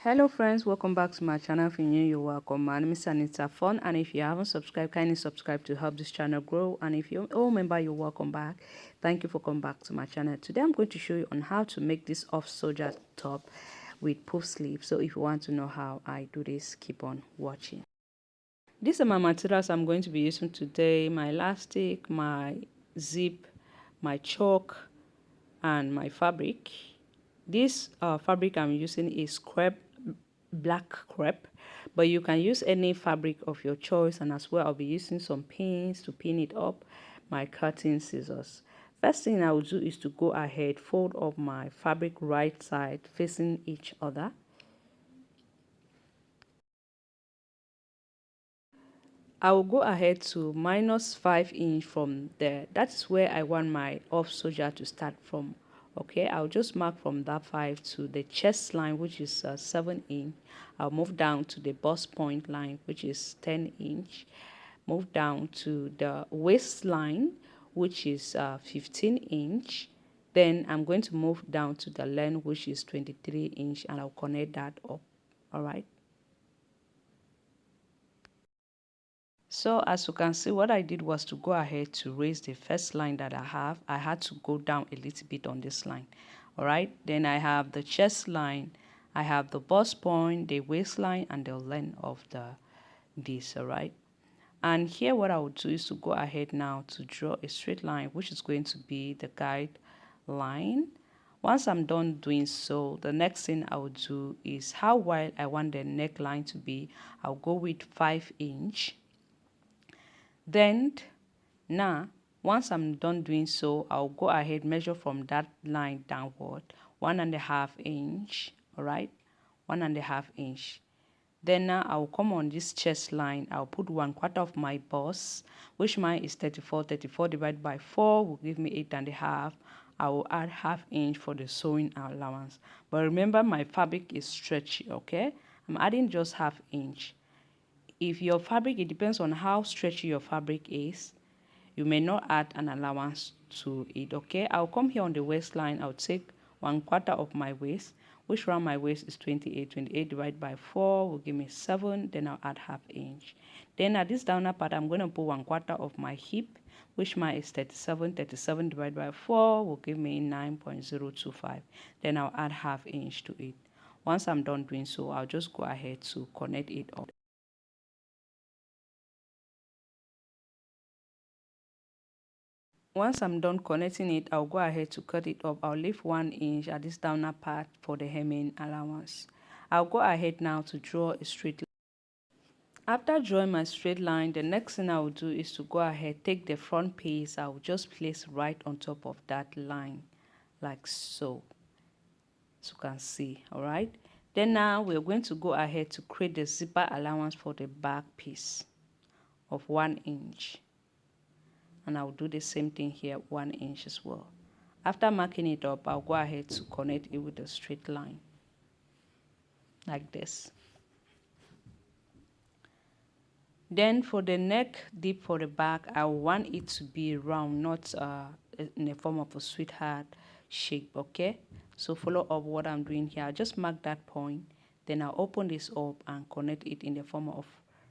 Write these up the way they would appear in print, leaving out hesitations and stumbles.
Hello friends, welcome back to my channel. If you're new, you're welcome. My name is Anita Fun, and if you haven't subscribed, kindly subscribe to help this channel grow. And if you're an old member, you're welcome back. Thank you for coming back to my channel. Today I'm going to show you on how to make this off soldier top with puff sleeve. So if you want to know how I do this, keep on watching. These are my materials I'm going to be using today: my elastic, my zip, my chalk, and my fabric. This fabric I'm using is black crepe, but you can use any fabric of your choice, and as well I'll be using some pins to pin it up, my cutting scissors. First thing I will do is to go ahead, fold up my fabric right side facing each other. I will go ahead to -5 inch from there. That's where I want my off soldier to start from. Okay, I'll just mark from that 5 to the chest line, which is 7 inch. I'll move down to the bust point line, which is 10 inch. Move down to the waistline, which is 15 inch. Then I'm going to move down to the length, which is 23 inch, and I'll connect that up. All right. So as you can see, what I did was to go ahead to raise the first line that I have. I had to go down a little bit on this line. All right. Then I have the chest line. I have the bust point, the waistline, and the length of this. All right. And here what I will do is to go ahead now to draw a straight line, which is going to be the guide line. Once I'm done doing so, the next thing I will do is how wide I want the neckline to be. I'll go with 5 inch. Then now once I'm done doing so, I'll go ahead measure from that line downward 1.5 inch. All right, 1.5 inch. Then now I'll come on this chest line. I'll put 1/4 of my bust, which mine is 34. 34 divided by 4 will give me 8.5. I will add 1/2 inch for the sewing allowance, but remember my fabric is stretchy. Okay, I'm adding just 1/2 inch. If your fabric, it depends on how stretchy your fabric is, you may not add an allowance to it. Okay, I'll come here on the waistline. I'll take 1/4 of my waist, which round my waist is 28. 28 divided by 4 will give me 7. Then I'll add 1/2 inch. Then at this downer part, I'm going to put 1/4 of my hip, which mine is 37. 37 divided by 4 will give me 9.025. Then I'll add 1/2 inch to it. Once I'm done doing so, I'll just go ahead to connect it up. Once I'm done connecting it, I'll go ahead to cut it up. I'll leave 1 inch at this downer part for the hemming allowance. I'll go ahead now to draw a straight line. After drawing my straight line, the next thing I will do is to go ahead, take the front piece. I will just place right on top of that line, like so. As you can see, all right. Then now we're going to go ahead to create the zipper allowance for the back piece of 1 inch. And I'll do the same thing here, 1 inch as well. After marking it up, I'll go ahead to connect it with a straight line like this. Then for the neck dip for the back, I want it to be round, not in the form of a sweetheart shape. Okay, so follow up what I'm doing here. I'll just mark that point, then I'll open this up and connect it in the form of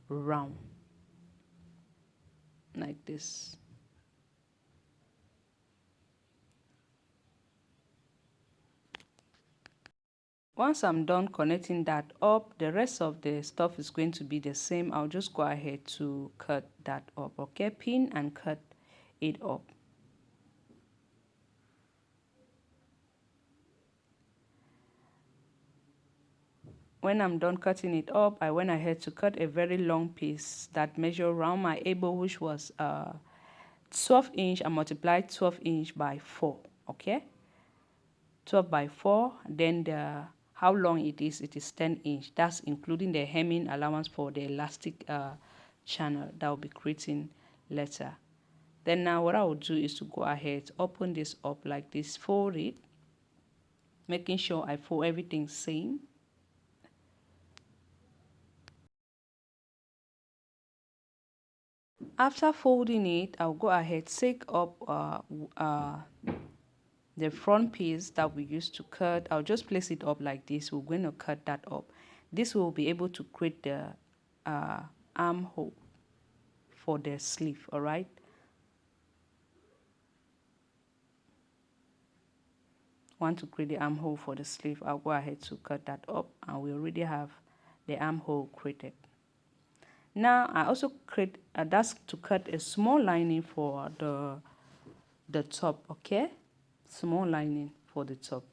round like this. Once I'm done connecting that up, the rest of the stuff is going to be the same. I'll just go ahead to cut that up. Okay, pin and cut it up. When I'm done cutting it up, I went ahead to cut a very long piece that measured around my elbow, which was 12 inch. I multiplied 12 inch by 4. Okay, 12 by 4. Then how long it is 10 inch. That's including the hemming allowance for the elastic channel that will be creating later. Then now what I will do is to go ahead, open this up like this, fold it, making sure I fold everything same. After folding it, I'll go ahead, take up the front piece that we used to cut, I'll just place it up like this. We're going to cut that up. This will be able to create the armhole for the sleeve. All right, want to create the armhole for the sleeve, I'll go ahead to cut that up, and we already have the armhole created. Now I also create that's to cut a small lining for the top. Okay, small lining for the top.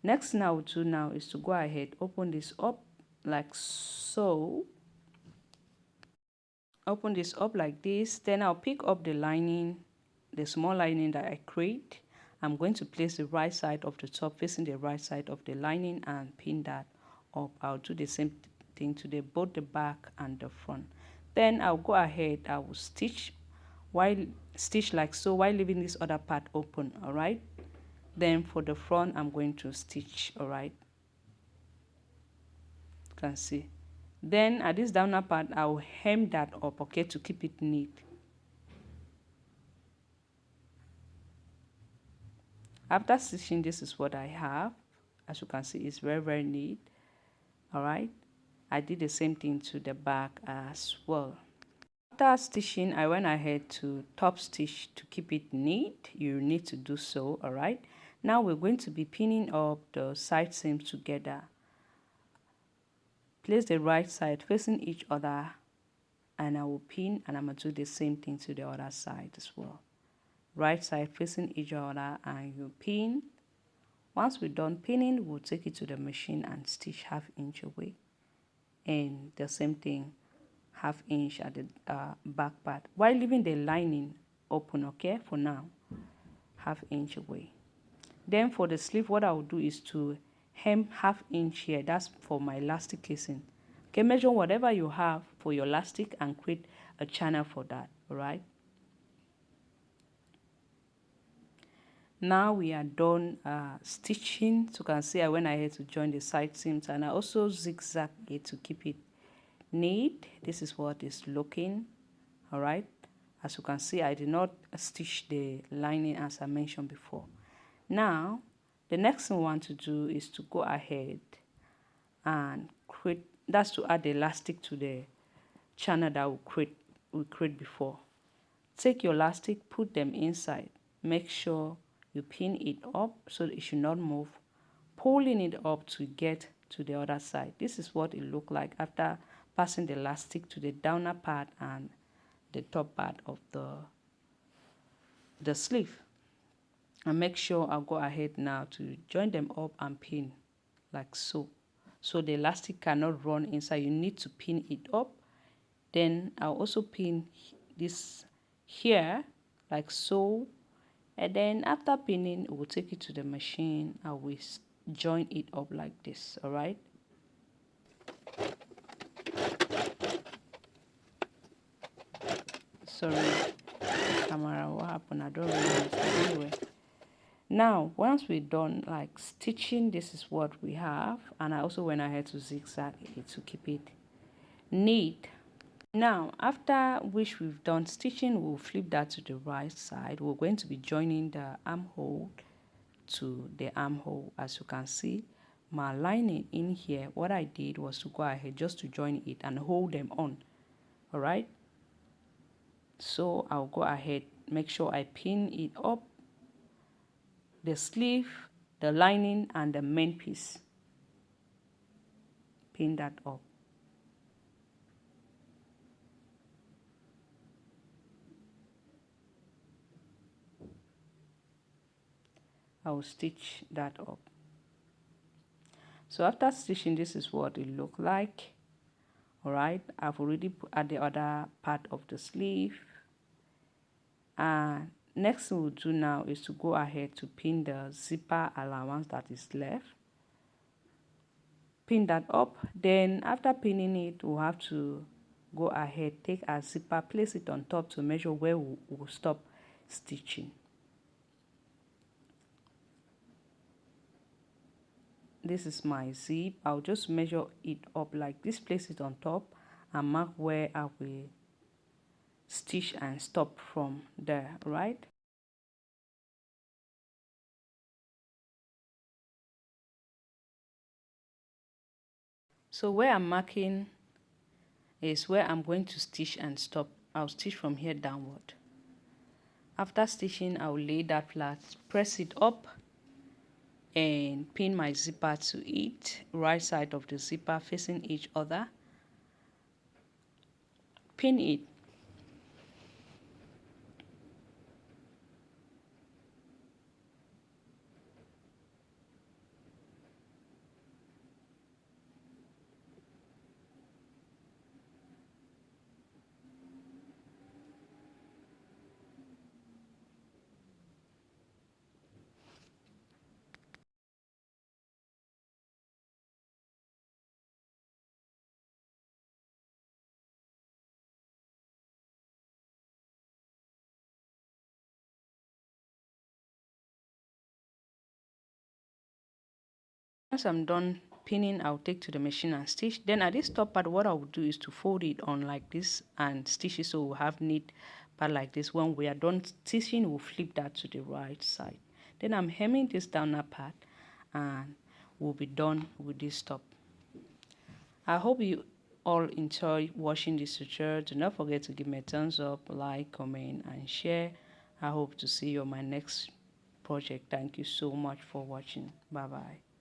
Next thing I will do now is to go ahead, open this up like so. Open this up like this. Then I'll pick up the lining, the small lining that I create. I'm going to place the right side of the top facing the right side of the lining and pin that up. I'll do the same thing to both the back and the front. Then I'll go ahead, I will stitch like so while leaving this other part open. All right, then for the front I'm going to stitch. All right, you can see. Then at this downer part I'll hem that up, okay, to keep it neat. After stitching, this is what I have. As you can see, it's very neat. All right, I did the same thing to the back as well. After stitching, I went ahead to top stitch to keep it neat. You need to do so. All right, now we're going to be pinning up the side seams together. Place the right side facing each other, and I will pin, and I'm going to do the same thing to the other side as well. Right side facing each other, and you pin. Once we're done pinning, we'll take it to the machine and stitch 1/2 inch away, and the same thing 1/2 inch at the back part while leaving the lining open. Okay, for now 1/2 inch away. Then for the sleeve, what I will do is to hem 1/2 inch here. That's for my elastic casing. Okay, measure whatever you have for your elastic and create a channel for that. All right, now we are done stitching. So you can see I went ahead to join the side seams, and I also zigzag it to keep it neat. This is what is looking. All right, as you can see, I did not stitch the lining as I mentioned before. Now the next thing we want to do is to go ahead and create, that's to add the elastic to the channel that we create before. Take your elastic, put them inside, make sure you pin it up so that it should not move, pulling it up to get to the other side. This is what it looked like after passing the elastic to the downer part and the top part of the sleeve. And make sure I'll go ahead now to join them up and pin like so. So the elastic cannot run inside. You need to pin it up. Then I'll also pin this here like so. And then after pinning, we'll take it to the machine and we join it up like this. All right. Sorry, camera, what happened? I don't really understand. Anyway, now once we're done like stitching, this is what we have, and I also went ahead to zigzag it to keep it neat. Now after which we've done stitching, we'll flip that to the right side. We're going to be joining the armhole to the armhole. As you can see, my lining in here, what I did was to go ahead just to join it and hold them on. All right, so I'll go ahead, make sure I pin it up, the sleeve, the lining, and the main piece. Pin that up. I will stitch that up. So after stitching, this is what it looked like. All right, I've already put at the other part of the sleeve. And next thing we'll do now is to go ahead to pin the zipper allowance that is left. Pin that up. Then after pinning it, we'll have to go ahead, take our zipper, place it on top to measure where we'll stop stitching. This is my zip. I'll just measure it up like this, place it on top and mark where I will stitch and stop from there. Right, So where I'm marking is where I'm going to stitch and stop. I'll stitch from here downward. After stitching, I'll lay that flat, press it up, and pin my zipper to it, right side of the zipper facing each other. Pin it. Once I'm done pinning, I'll take to the machine and stitch. Then at this top part, what I will do is to fold it on like this and stitch it, so we'll have neat part like this. When we are done stitching, we'll flip that to the right side. Then I'm hemming this down that part, and we'll be done with this top. I hope you all enjoy watching this tutorial. Do not forget to give me a thumbs up, like, comment, and share. I hope to see you on my next project. Thank you so much for watching. Bye bye.